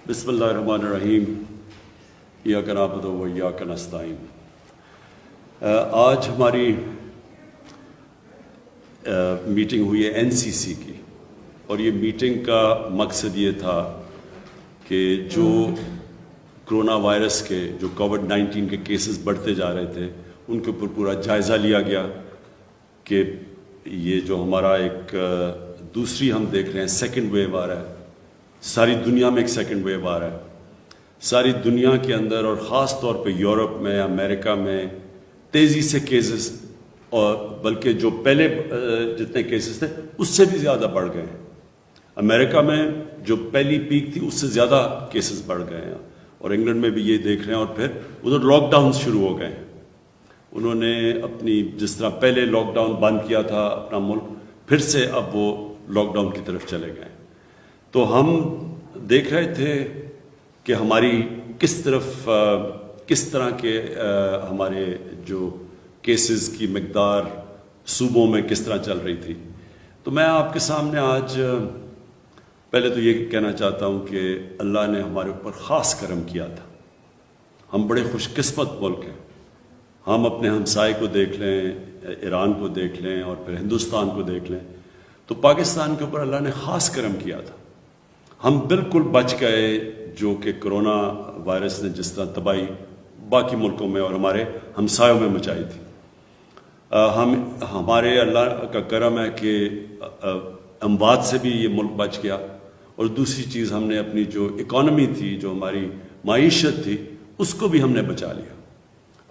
بسم اللہ الرحمن الرحیم ایاک نعبد و ایاک نستعین۔ آج ہماری میٹنگ ہوئی ہے NCC کی، اور یہ میٹنگ کا مقصد یہ تھا کہ جو کرونا وائرس کے جو کووڈ-19 کے کیسز بڑھتے جا رہے تھے ان کے اوپر پورا جائزہ لیا گیا کہ یہ جو ہمارا ایک دوسری ہم دیکھ رہے ہیں سیکنڈ ویو آ رہا ہے، ساری دنیا میں ایک سیکنڈ ویو آ رہا ہے، ساری دنیا کے اندر اور خاص طور پہ یورپ میں، امریکہ میں تیزی سے کیسز، اور بلکہ جو پہلے جتنے کیسز تھے اس سے بھی زیادہ بڑھ گئے ہیں۔ امریکہ میں جو پہلی پیک تھی اس سے زیادہ کیسز بڑھ گئے ہیں، اور انگلینڈ میں بھی یہ دیکھ رہے ہیں، اور پھر ادھر لاک ڈاؤن شروع ہو گئے ہیں۔ انہوں نے اپنی جس طرح پہلے لاک ڈاؤن بند کیا تھا اپنا ملک، پھر سے اب وہ لاک ڈاؤن کی طرف چلے گئے۔ تو ہم دیکھ رہے تھے کہ ہماری کس طرح کے ہمارے جو کیسز کی مقدار صوبوں میں کس طرح چل رہی تھی۔ تو میں آپ کے سامنے آج پہلے تو یہ کہنا چاہتا ہوں کہ اللہ نے ہمارے اوپر خاص کرم کیا تھا۔ ہم بڑے خوش قسمت ملک ہیں۔ ہم اپنے ہمسائے کو دیکھ لیں، ایران کو دیکھ لیں، اور پھر ہندوستان کو دیکھ لیں، تو پاکستان کے اوپر اللہ نے خاص کرم کیا تھا۔ ہم بالکل بچ گئے جو کہ کرونا وائرس نے جس طرح تباہی باقی ملکوں میں اور ہمارے ہمسایوں میں مچائی تھی۔ ہمارے اللہ کا کرم ہے کہ اموات سے بھی یہ ملک بچ گیا، اور دوسری چیز ہم نے اپنی جو اکانومی تھی، جو ہماری معیشت تھی، اس کو بھی ہم نے بچا لیا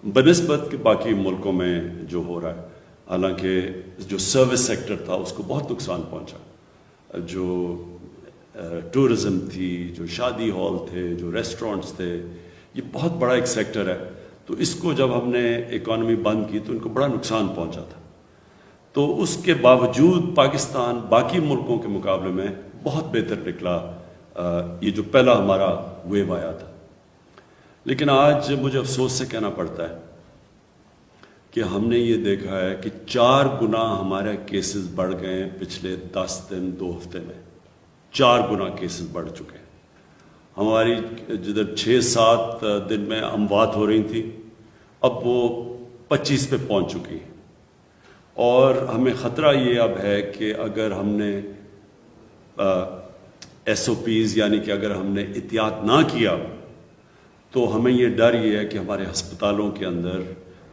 بنسبت کہ باقی ملکوں میں جو ہو رہا ہے۔ حالانکہ جو سروس سیکٹر تھا اس کو بہت نقصان پہنچا، جو ٹورزم تھی، جو شادی ہال تھے، جو ریسٹورنٹس تھے، یہ بہت بڑا ایک سیکٹر ہے۔ تو اس کو جب ہم نے اکانومی بند کی تو ان کو بڑا نقصان پہنچا تھا۔ تو اس کے باوجود پاکستان باقی ملکوں کے مقابلے میں بہت بہتر نکلا، یہ جو پہلا ہمارا ویو آیا تھا۔ لیکن آج مجھے افسوس سے کہنا پڑتا ہے کہ ہم نے یہ دیکھا ہے کہ 4 گنا ہمارے کیسز بڑھ گئے ہیں پچھلے 10 دن 2 ہفتے میں۔ 4 گنا کیسز بڑھ چکے ہیں۔ ہماری جدھر 6-7 دن میں اموات ہو رہی تھی، اب وہ 25 پہ پہنچ چکی ہیں، اور ہمیں خطرہ یہ اب ہے کہ اگر ہم نے SOPs یعنی کہ اگر ہم نے احتیاط نہ کیا تو ہمیں یہ ڈر یہ ہے کہ ہمارے ہسپتالوں کے اندر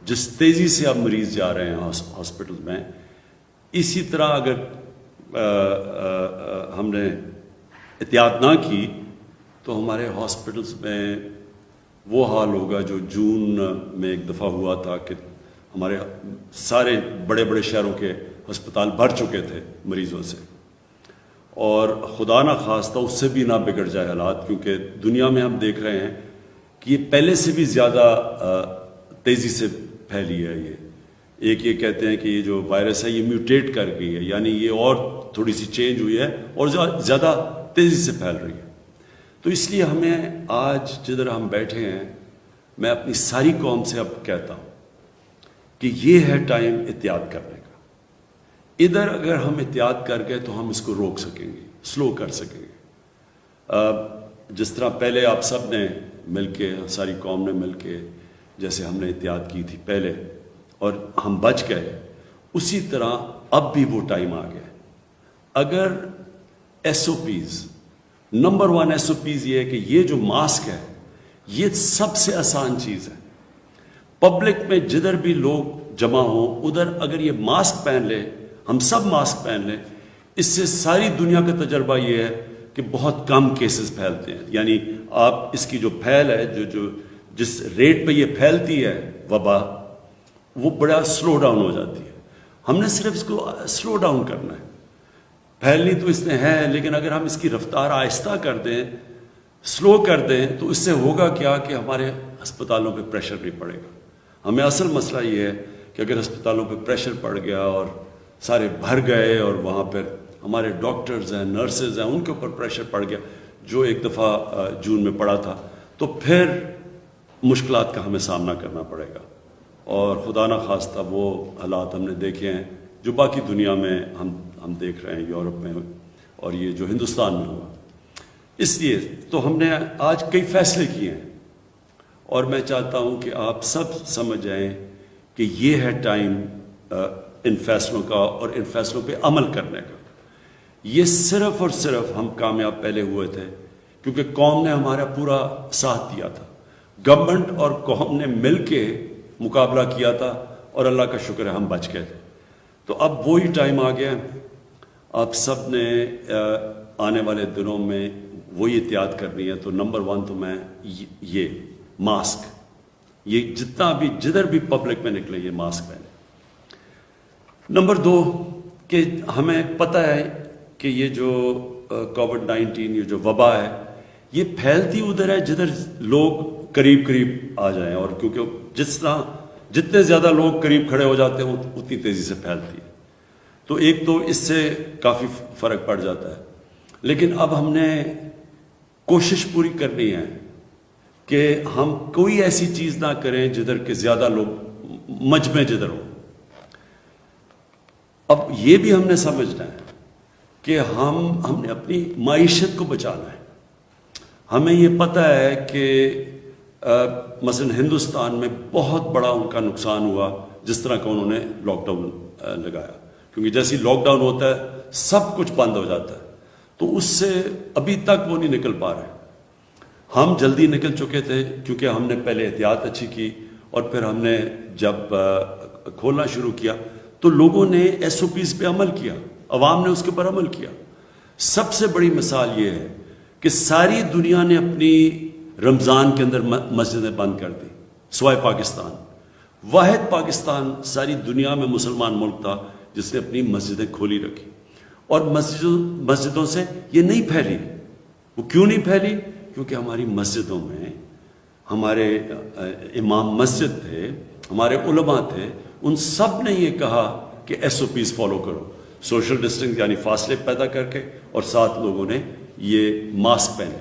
جس تیزی سے اب مریض جا رہے ہیں ہاسپٹل میں، اسی طرح اگر ہم نے احتیاط نہ کی تو ہمارے ہاسپٹلس میں وہ حال ہوگا جو جون میں ایک دفعہ ہوا تھا کہ ہمارے سارے بڑے بڑے شہروں کے ہسپتال بھر چکے تھے مریضوں سے، اور خدا نہ خواستہ اس سے بھی نہ بگڑ جائے حالات، کیونکہ دنیا میں ہم دیکھ رہے ہیں کہ یہ پہلے سے بھی زیادہ تیزی سے پھیلی ہے۔ ایک یہ کہتے ہیں کہ یہ جو وائرس ہے یہ میوٹیٹ کر گئی ہے، یعنی یہ اور تھوڑی سی چینج ہوئی ہے اور زیادہ تیزی سے پھیل رہی ہے۔ تو اس لیے ہمیں آج جدھر ہم بیٹھے ہیں، میں اپنی ساری قوم سے اب کہتا ہوں کہ یہ ہے ٹائم احتیاط کرنے کا۔ ادھر اگر ہم احتیاط کر گئے تو ہم اس کو روک سکیں گے، سلو کر سکیں گے۔ جس طرح پہلے آپ سب نے مل کے، ساری قوم نے مل کے جیسے ہم نے احتیاط کی تھی پہلے اور ہم بچ گئے، اسی طرح اب بھی وہ ٹائم آ گیا۔ اگر SOPs، نمبر 1 SOPs یہ ہے کہ یہ جو ماسک ہے یہ سب سے آسان چیز ہے۔ پبلک میں جدھر بھی لوگ جمع ہوں ادھر اگر یہ ماسک پہن لے، ہم سب ماسک پہن لیں، اس سے ساری دنیا کا تجربہ یہ ہے کہ بہت کم کیسز پھیلتے ہیں۔ یعنی آپ اس کی جو پھیل ہے، جس ریٹ پہ یہ پھیلتی ہے وبا، وہ بڑا سلو ڈاؤن ہو جاتی ہے۔ ہم نے صرف اس کو سلو ڈاؤن کرنا ہے۔ پھیلنی تو اس نے ہے، لیکن اگر ہم اس کی رفتار آہستہ کر دیں، سلو کر دیں، تو اس سے ہوگا کیا کہ ہمارے ہسپتالوں پہ پریشر نہیں پڑے گا۔ ہمیں اصل مسئلہ یہ ہے کہ اگر ہسپتالوں پہ پریشر پڑ گیا اور سارے بھر گئے، اور وہاں پر ہمارے ڈاکٹرز ہیں، نرسز ہیں، ان کے اوپر پریشر پڑ گیا جو ایک دفعہ جون میں پڑا تھا، تو پھر مشکلات کا ہمیں سامنا کرنا پڑے گا، اور خدا نہ خواستہ وہ حالات ہم نے دیکھے ہیں جو باقی دنیا میں ہم دیکھ رہے ہیں، یورپ میں اور یہ جو ہندوستان میں ہوا۔ اس لیے تو ہم نے آج کئی فیصلے کیے ہیں، اور میں چاہتا ہوں کہ آپ سب سمجھ جائیں کہ یہ ہے ٹائم ان فیصلوں کا اور ان فیصلوں پہ عمل کرنے کا۔ یہ صرف اور صرف ہم کامیاب پہلے ہوئے تھے کیونکہ قوم نے ہمارا پورا ساتھ دیا تھا، گورنمنٹ اور قوم نے مل کے مقابلہ کیا تھا، اور اللہ کا شکر ہے ہم بچ گئے تھے۔ تو اب وہی ٹائم آ گیا، آپ سب نے آنے والے دنوں میں وہی احتیاط کرنی ہے۔ تو نمبر 1 تو میں یہ ماسک، یہ جتنا بھی جدھر بھی پبلک میں نکلے یہ ماسک پہنے۔ نمبر 2 کہ ہمیں پتہ ہے کہ یہ جو کووڈ-19 یہ جو وبا ہے یہ پھیلتی ادھر ہے جدھر لوگ قریب قریب آ جائیں، اور کیونکہ جتنے زیادہ لوگ قریب کھڑے ہو جاتے ہیں اتنی تیزی سے پھیلتی ہے۔ تو ایک تو اس سے کافی فرق پڑ جاتا ہے، لیکن اب ہم نے کوشش پوری کرنی ہے کہ ہم کوئی ایسی چیز نہ کریں جدھر کہ زیادہ لوگ مجمع جدھر ہو۔ اب یہ بھی ہم نے سمجھنا ہے کہ ہم نے اپنی معیشت کو بچانا ہے۔ ہمیں یہ پتہ ہے کہ مثلا ہندوستان میں بہت بڑا ان کا نقصان ہوا جس طرح کا انہوں نے لاک ڈاؤن لگایا، کیونکہ جیسے لاک ڈاؤن ہوتا ہے سب کچھ بند ہو جاتا ہے، تو اس سے ابھی تک وہ نہیں نکل پا رہے۔ ہم جلدی نکل چکے تھے کیونکہ ہم نے پہلے احتیاط اچھی کی، اور پھر ہم نے جب کھولنا شروع کیا تو لوگوں نے SOPs پہ عمل کیا، عوام نے اس کے اوپر عمل کیا۔ سب سے بڑی مثال یہ ہے کہ ساری دنیا نے اپنی رمضان کے اندر مسجدیں بند کر دی سوائے پاکستان۔ واحد پاکستان ساری دنیا میں مسلمان ملک تھا جس نے اپنی مسجدیں کھولی رکھی، اور مسجدوں سے یہ نہیں پھیلی۔ وہ کیوں نہیں پھیلی؟ کیونکہ ہماری مسجدوں میں ہمارے امام مسجد تھے، ہمارے علماء تھے، ان سب نے یہ کہا کہ SOPs فالو کرو، سوشل ڈسٹنس یعنی فاصلے پیدا کر کے، اور ساتھ لوگوں نے یہ ماسک پہنے،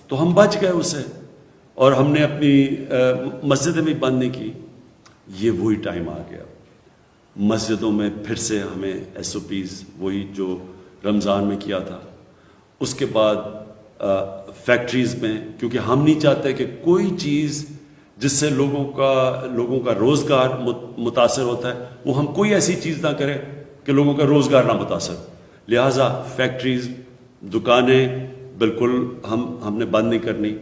تو ہم بچ گئے اسے، اور ہم نے اپنی مسجدیں بھی بند نہیں کی۔ یہ وہی ٹائم آ گیا، مسجدوں میں پھر سے ہمیں SOPs وہی جو رمضان میں کیا تھا، اس کے بعد فیکٹریز میں، کیونکہ ہم نہیں چاہتے کہ کوئی چیز جس سے لوگوں کا روزگار متاثر ہوتا ہے وہ ہم کوئی ایسی چیز نہ کریں کہ لوگوں کا روزگار نہ متاثر، لہٰذا فیکٹریز، دکانیں بالکل ہم نے بند نہیں کرنی،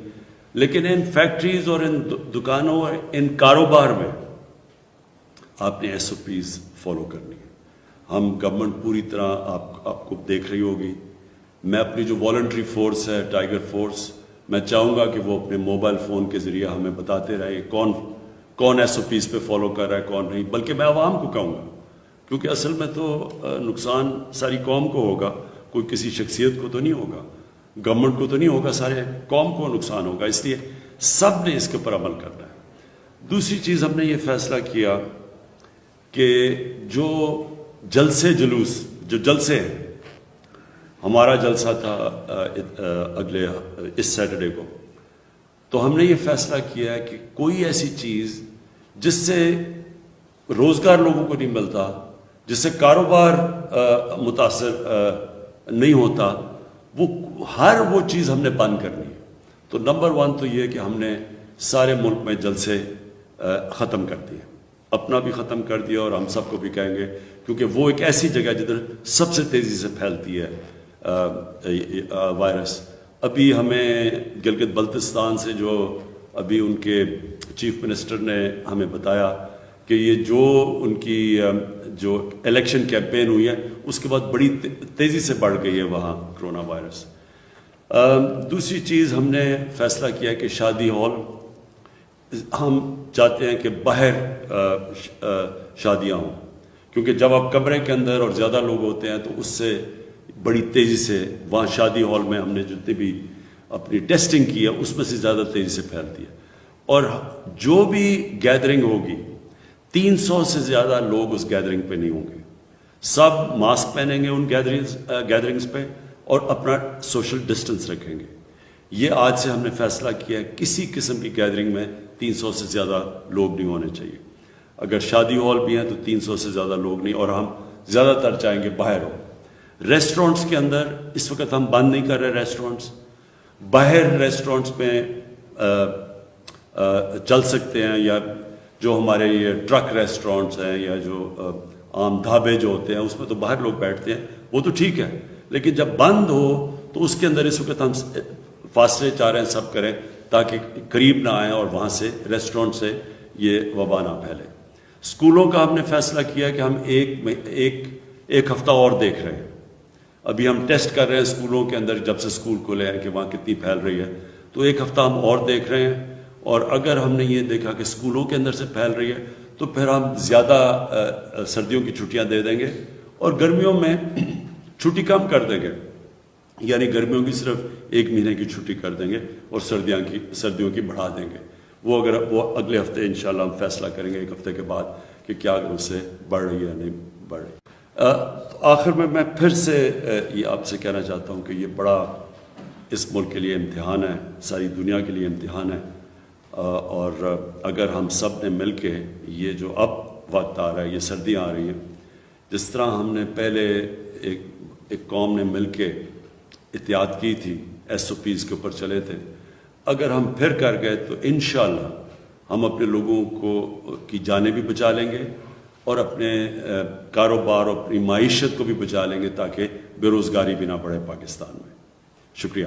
لیکن ان فیکٹریز اور ان دکانوں اور ان کاروبار میں آپ نے SOPs فالو کرنی ہے۔ ہم گورنمنٹ پوری طرح آپ کو دیکھ رہی ہوگی۔ میں اپنی جو والنٹری فورس ہے ٹائیگر فورس، میں چاہوں گا کہ وہ اپنے موبائل فون کے ذریعے ہمیں بتاتے رہیں کون SOPs پہ فالو کر رہا ہے کون نہیں، بلکہ میں عوام کو کہوں گا، کیونکہ اصل میں تو نقصان ساری قوم کو ہوگا، کوئی کسی شخصیت کو تو نہیں ہوگا، گورنمنٹ کو تو نہیں ہوگا، سارے قوم کو نقصان ہوگا، اس لیے سب نے اس کے اوپر عمل کرنا ہے۔ دوسری چیز ہم نے یہ فیصلہ کیا کہ جو جلسے ہیں، ہمارا جلسہ تھا اس سیٹرڈے کو، تو ہم نے یہ فیصلہ کیا ہے کہ کوئی ایسی چیز جس سے روزگار لوگوں کو نہیں ملتا، جس سے کاروبار متاثر نہیں ہوتا، ہر وہ چیز ہم نے بند کرنی ہے۔ تو نمبر 1 تو یہ کہ ہم نے سارے ملک میں جلسے ختم کر دیے، اپنا بھی ختم کر دیا، اور ہم سب کو بھی کہیں گے، کیونکہ وہ ایک ایسی جگہ جدھر سب سے تیزی سے پھیلتی ہے وائرس۔ ابھی ہمیں گلگت بلتستان سے جو ابھی ان کے چیف منسٹر نے ہمیں بتایا کہ یہ جو ان کی جو الیکشن کیمپین ہوئی ہے اس کے بعد بڑی تیزی سے بڑھ گئی ہے وہاں کرونا وائرس۔ دوسری چیز ہم نے فیصلہ کیا کہ شادی ہال، ہم چاہتے ہیں کہ باہر شادیاں ہوں، کیونکہ جب آپ کمرے کے اندر اور زیادہ لوگ ہوتے ہیں تو اس سے بڑی تیزی سے وہاں شادی ہال میں ہم نے جتنی بھی اپنی ٹیسٹنگ کی ہے اس میں سے زیادہ تیزی سے پھیلتی ہے، اور جو بھی گیدرنگ ہوگی 300 سے زیادہ لوگ اس گیدرنگ پہ نہیں ہوں گے، سب ماسک پہنیں گے ان گیدرنگز پہ اور اپنا سوشل ڈسٹنس رکھیں گے۔ یہ آج سے ہم نے فیصلہ کیا ہے کسی قسم کی گیدرنگ میں 300 سے زیادہ لوگ نہیں ہونے چاہیے، اگر شادی ہال بھی ہیں تو 300 سے زیادہ لوگ نہیں، اور ہم زیادہ تر چاہیں گے باہر ہو۔ ریسٹورنٹس کے اندر اس وقت ہم بند نہیں کر رہے ریسٹورنٹس، باہر ریسٹورنٹس میں چل سکتے ہیں، یا جو ہمارے یہ ٹرک ریسٹورنٹس ہیں یا جو عام ڈھابے جو ہوتے ہیں اس میں تو باہر لوگ بیٹھتے ہیں، وہ تو ٹھیک ہے، لیکن جب بند ہو تو اس کے اندر اس وقت ہم فاصلے چاہ رہے ہیں سب کریں تاکہ قریب نہ آئیں اور وہاں سے ریسٹورنٹ سے یہ وبا نہ پھیلے۔ اسکولوں کا ہم نے فیصلہ کیا کہ ہم ایک ہفتہ اور دیکھ رہے ہیں۔ ابھی ہم ٹیسٹ کر رہے ہیں اسکولوں کے اندر، جب سے اسکول کھلے ہیں کہ وہاں کتنی پھیل رہی ہے، تو ایک ہفتہ ہم اور دیکھ رہے ہیں، اور اگر ہم نے یہ دیکھا کہ اسکولوں کے اندر سے پھیل رہی ہے تو پھر ہم زیادہ سردیوں کی چھٹیاں دے دیں گے اور گرمیوں میں چھٹی کم کر دیں گے، یعنی گرمیوں کی صرف 1 مہینے کی چھٹی کر دیں گے اور سردیوں کی بڑھا دیں گے۔ وہ اگلے ہفتے انشاءاللہ ہم فیصلہ کریں گے 1 ہفتے کے بعد کہ کیا اس سے بڑھ رہی ہے یا نہیں بڑھ رہی۔ آخر میں پھر سے یہ آپ سے کہنا چاہتا ہوں کہ یہ بڑا اس ملک کے لیے امتحان ہے، ساری دنیا کے لیے امتحان ہے، اور اگر ہم سب نے مل کے یہ جو اب وقت آ رہا ہے، یہ سردیاں آ رہی ہیں، جس طرح ہم نے پہلے ایک قوم نے مل کے احتیاط کی تھی، SOPs کے اوپر چلے تھے، اگر ہم پھر کر گئے تو انشاءاللہ ہم اپنے لوگوں کی جانیں بھی بچا لیں گے اور اپنے کاروبار اور اپنی معیشت کو بھی بچا لیں گے، تاکہ بے روزگاری بھی نہ بڑھے پاکستان میں۔ شکریہ۔